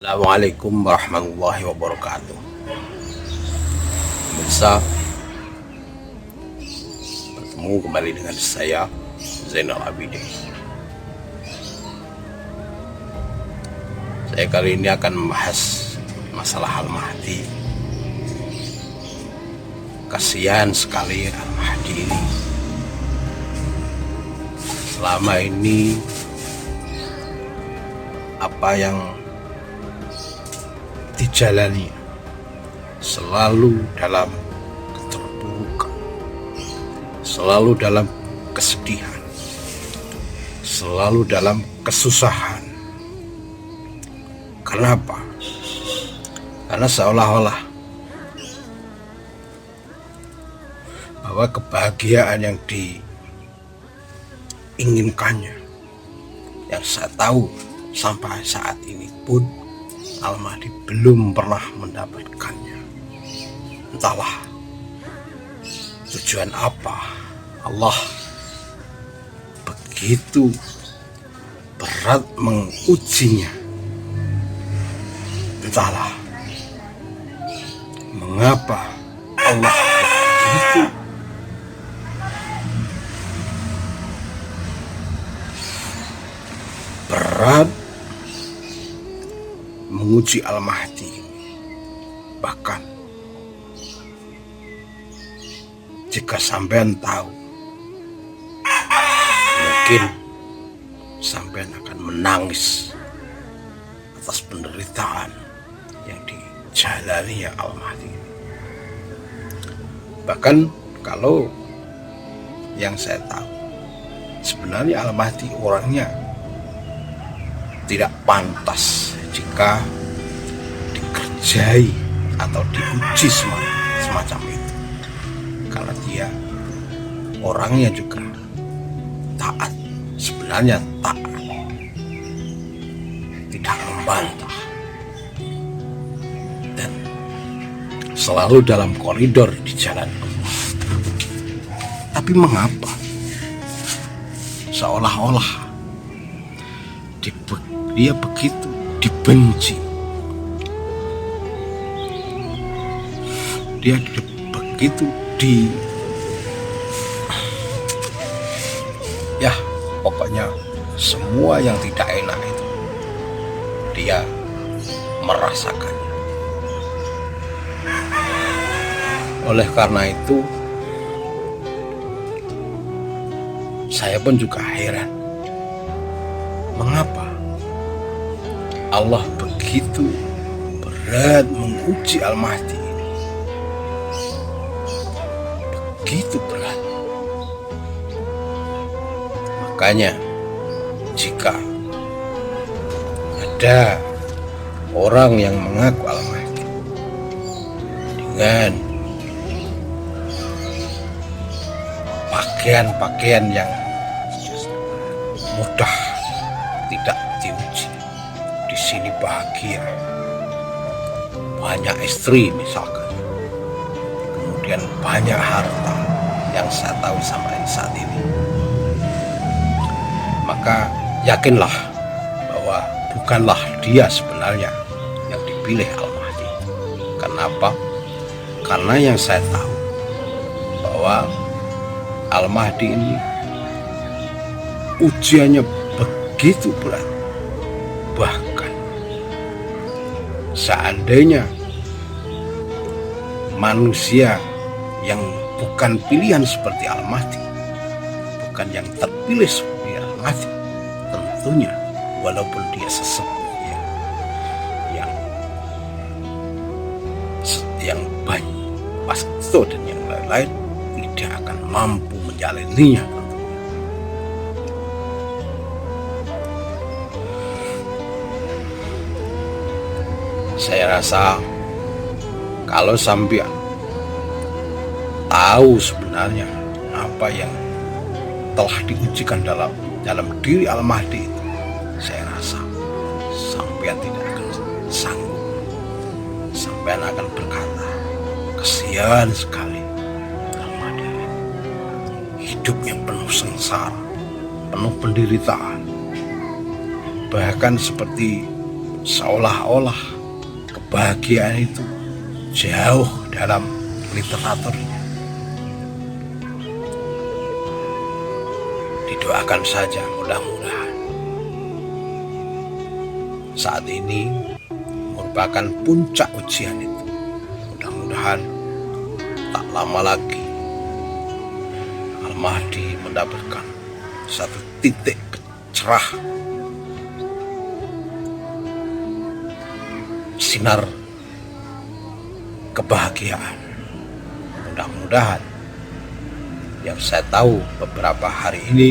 Assalamualaikum warahmatullahi wabarakatuh. Bisa bertemu kembali dengan saya Zainal Abidin. Saya kali ini akan membahas masalah Al-Mahdi. Kasihan sekali Al-Mahdi ini. Selama ini apa yang dijalani selalu dalam keterpurukan, selalu dalam kesedihan, selalu dalam kesusahan. Kenapa? Karena seolah-olah bahwa kebahagiaan yang diinginkannya, yang saya tahu sampai saat ini pun Al-Mahdi belum pernah mendapatkannya. Entahlah tujuan apa Allah begitu berat mengujinya. Entahlah mengapa Allah begitu berat menguji Al-Mahdi. Bahkan jika sampean tahu, mungkin sampean akan menangis atas penderitaan yang dijalani Al-Mahdi. Bahkan kalau yang saya tahu, sebenarnya Al-Mahdi orangnya tidak pantas jika dikerjai atau diuji semacam itu, karena dia orangnya juga taat, sebenarnya taat, tidak membantah, dan selalu dalam koridor di jalan Allah. Tapi mengapa seolah-olah dia begitu dibenci, dia begitu pokoknya semua yang tidak enak itu dia merasakannya. Oleh karena itu saya pun juga heran, mengapa Allah begitu berat menguji Al-Mahdi ini. Begitu berat. Makanya jika ada orang yang mengaku Al-Mahdi dengan pakaian-pakaian yang mudah, tidak diuji, di sini bahagia, banyak istri misalkan, kemudian banyak harta yang saya tahu sampai saat ini, maka yakinlah bahwa bukanlah dia sebenarnya yang dipilih Al-Mahdi. Kenapa? Karena yang saya tahu bahwa Al-Mahdi ini ujiannya begitu berat. Bahkan seandainya manusia yang bukan pilihan seperti Al-Mahdi, bukan yang terpilih seperti Al-Mahdi, tentunya walaupun dia sesepuh yang banyak pasti dan yang lain-lain, tidak akan mampu menjalaninya. Saya rasa kalau sampai tahu sebenarnya apa yang telah diujikan dalam diri Al-Mahdi itu, saya rasa sampean tidak akan sanggup. Sampean akan berkata, kasihan sekali Al-Mahdi, hidupnya penuh sengsara, penuh penderitaan, bahkan seperti seolah-olah kebahagiaan itu jauh dalam literaturnya. Didoakan saja mudah-mudahan saat ini merupakan puncak ujian itu. Mudah-mudahan tak lama lagi Al-Mahdi mendapatkan satu titik cerah, sinar kebahagiaan. Mudah-mudahan, yang saya tahu beberapa hari ini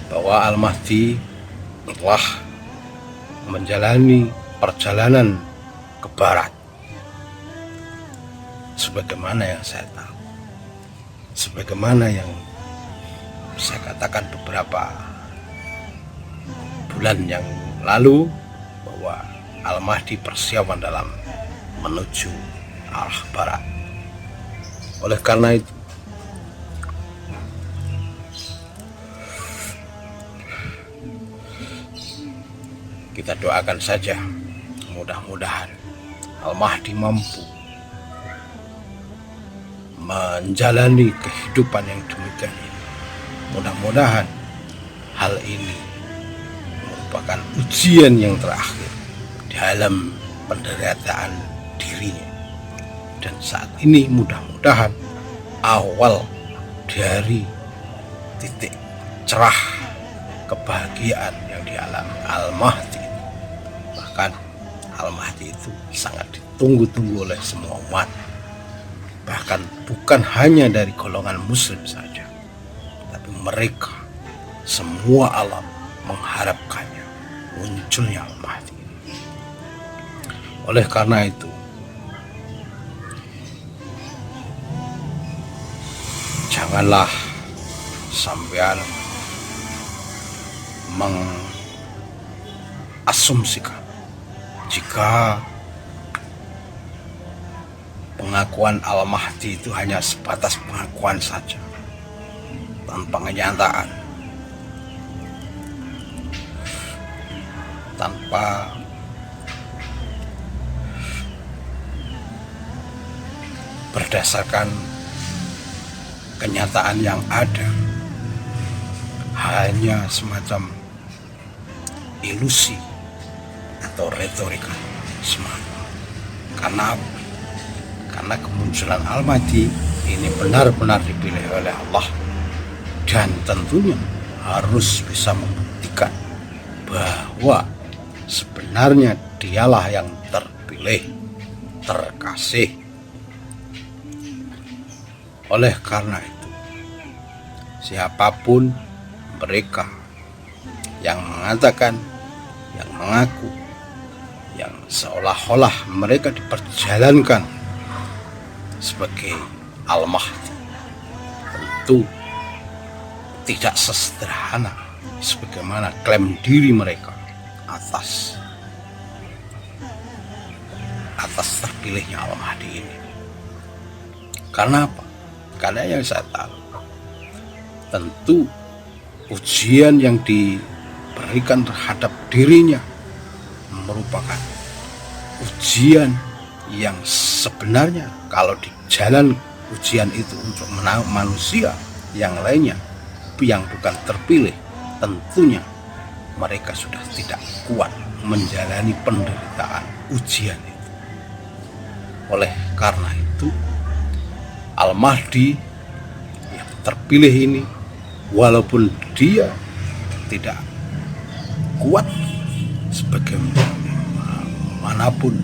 bahwa Al-Mahdi telah menjalani perjalanan ke barat, sebagaimana yang saya tahu, sebagaimana yang saya katakan beberapa bulan yang lalu, bahwa Al-Mahdi persiapan dalam menuju arah barat. Oleh karena itu, kita doakan saja mudah-mudahan Al-Mahdi mampu menjalani kehidupan yang demikian ini. Mudah-mudahan hal ini merupakan ujian yang terakhir dalam penderitaan dirinya. Dan saat ini mudah-mudahan awal dari titik cerah kebahagiaan yang dialami Al-Mahdi. Bahkan Al-Mahdi itu sangat ditunggu-tunggu oleh semua umat, bahkan bukan hanya dari golongan muslim saja, tapi mereka semua alam mengharapkannya munculnya Al-Mahdi. Oleh karena itu, janganlah sampean mengasumsikan jika pengakuan Al-Mahdi itu hanya sebatas pengakuan saja, tanpa kenyataan, tanpa berdasarkan kenyataan yang ada, hanya semacam ilusi atau retorika semata. Karena kemunculan Al-Mahdi ini benar-benar dipilih oleh Allah, dan tentunya harus bisa membuktikan bahwa sebenarnya dialah yang terpilih, terkasih. Oleh karena itu, siapapun mereka yang mengatakan, yang mengaku, yang seolah-olah mereka diperjalankan sebagai Al-Mahdi, tentu tidak sesederhana sebagaimana klaim diri mereka atas terpilihnya Al-Mahdi ini. Karena apa? Karena yang saya tahu, tentu ujian yang diberikan terhadap dirinya merupakan ujian yang sebenarnya kalau di jalan ujian itu untuk manusia yang lainnya yang bukan terpilih, tentunya mereka sudah tidak kuat menjalani penderitaan ujian itu. Oleh karena itu, Al-Mahdi yang terpilih ini, walaupun dia tidak kuat sebagaimanapun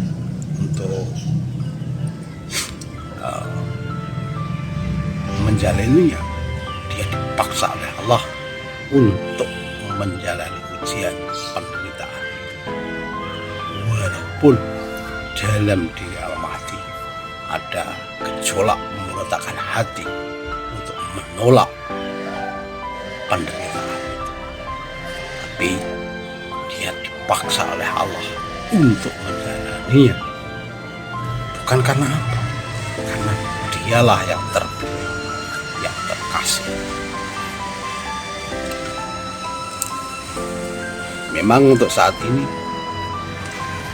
untuk menjalaninya, dia dipaksa oleh Allah untuk menjalani ujian penderitaan itu. Walaupun dalam diri Al-Mahdi ada gejolak meletakkan hati untuk menolak penderitaan itu, tapi dia dipaksa oleh Allah untuk menjalaninya. Bukan karena apa? Karena dialah yang terpilih, yang terkasih. Memang untuk saat ini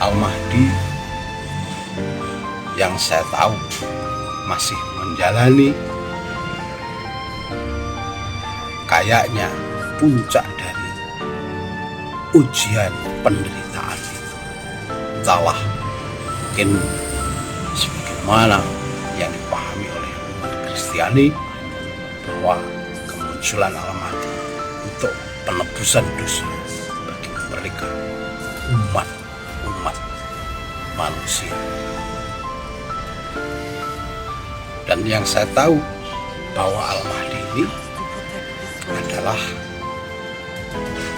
Al-Mahdi yang saya tahu masih menjalani kayaknya puncak dari ujian penderitaan itu. Entahlah, mungkin sebagaimana yang dipahami oleh umat Kristiani bahwa kemunculan Al-Mahdi untuk penebusan dosa bagi mereka umat manusia. Dan yang saya tahu bahwa Al-Mahdi ini adalah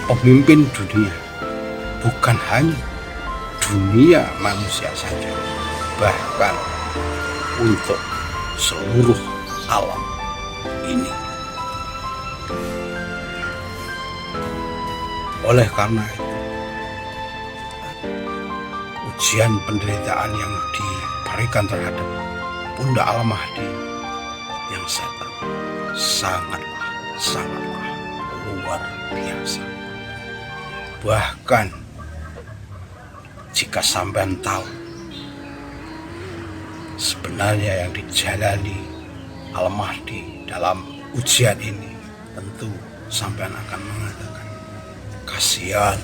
pemimpin dunia, bukan hanya dunia manusia saja, bahkan untuk seluruh alam ini. Oleh karena itu, ujian penderitaan yang diberikan terhadap Bunda Al-Mahdi yang saya tahu sangatlah luar biasa. Bahkan jika sampean tahu sebenarnya yang dijalani Al-Mahdi dalam ujian ini, tentu sampean akan mengatakan kasihan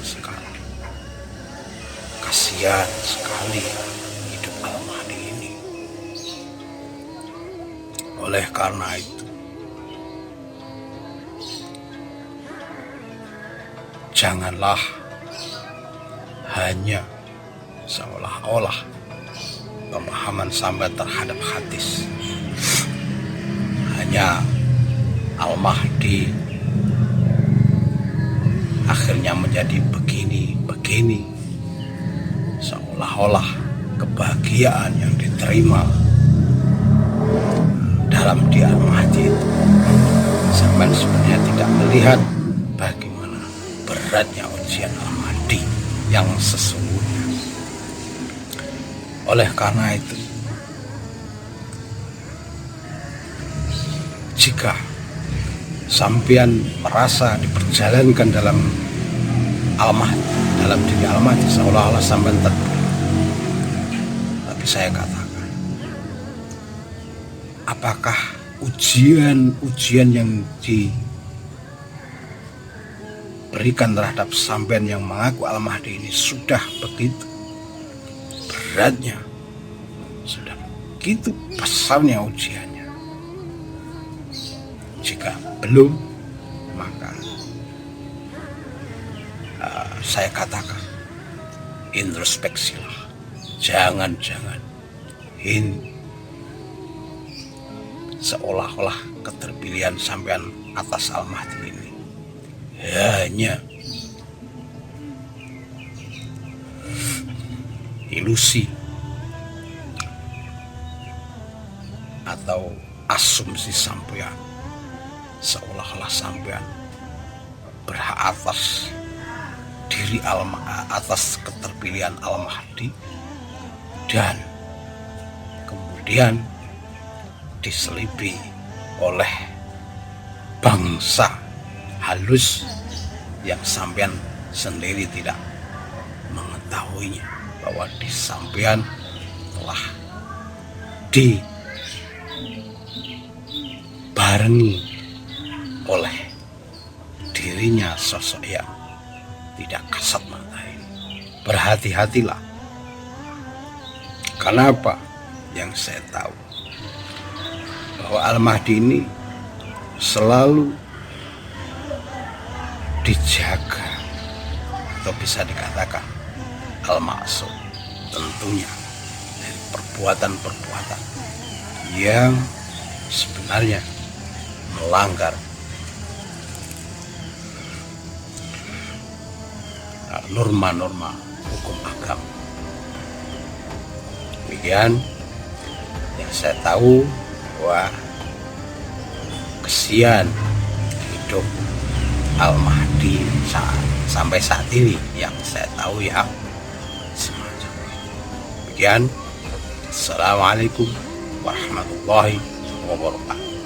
sekali hidup Al-Mahdi ini. Oleh karena itu, janganlah hanya seolah-olah pemahaman sampean terhadap hadis hanya Al-Mahdi akhirnya menjadi begini, seolah-olah kebahagiaan yang diterima dalam di Al-Mahdi itu sampean sebenarnya tidak melihat bagaimana beratnya ujian Al-Mahdi yang sesungguhnya. Oleh karena itu, jika sampean merasa diperjalankan dalam Al-Mahdi, dalam diri Al-Mahdi seolah-olah sampean terpilih, tapi saya katakan, apakah ujian yang diberikan terhadap sampean yang mengaku Al-Mahdi ini sudah begitu beratnya, sudah begitu besarnya ujiannya? Jika belum, maka saya katakan introspeksilah. Jangan seolah-olah keterpilihan sampean atas Al-Mahdi ini hanya ilusi atau asumsi sampean, seolah-olah sampean berhak atas diri atas keterpilihan Al-Mahdi dan kemudian diselipi oleh bangsa halus yang sampean sendiri tidak mengetahuinya, bahwa di sampean telah dibarengi oleh dirinya sosok yang tidak kasat mata ini. Berhati-hatilah. Kenapa? Yang saya tahu bahwa Al-Mahdi ini selalu dijaga, atau bisa dikatakan Al-Ma'sum, tentunya dari perbuatan-perbuatan yang sebenarnya melanggar norma-norma hukum agama. Demikian yang saya tahu, bahwa kesian hidup Al-Mahdi sampai saat ini yang saya tahu ya semacam itu. Demikian, Assalamualaikum warahmatullahi wabarakatuh.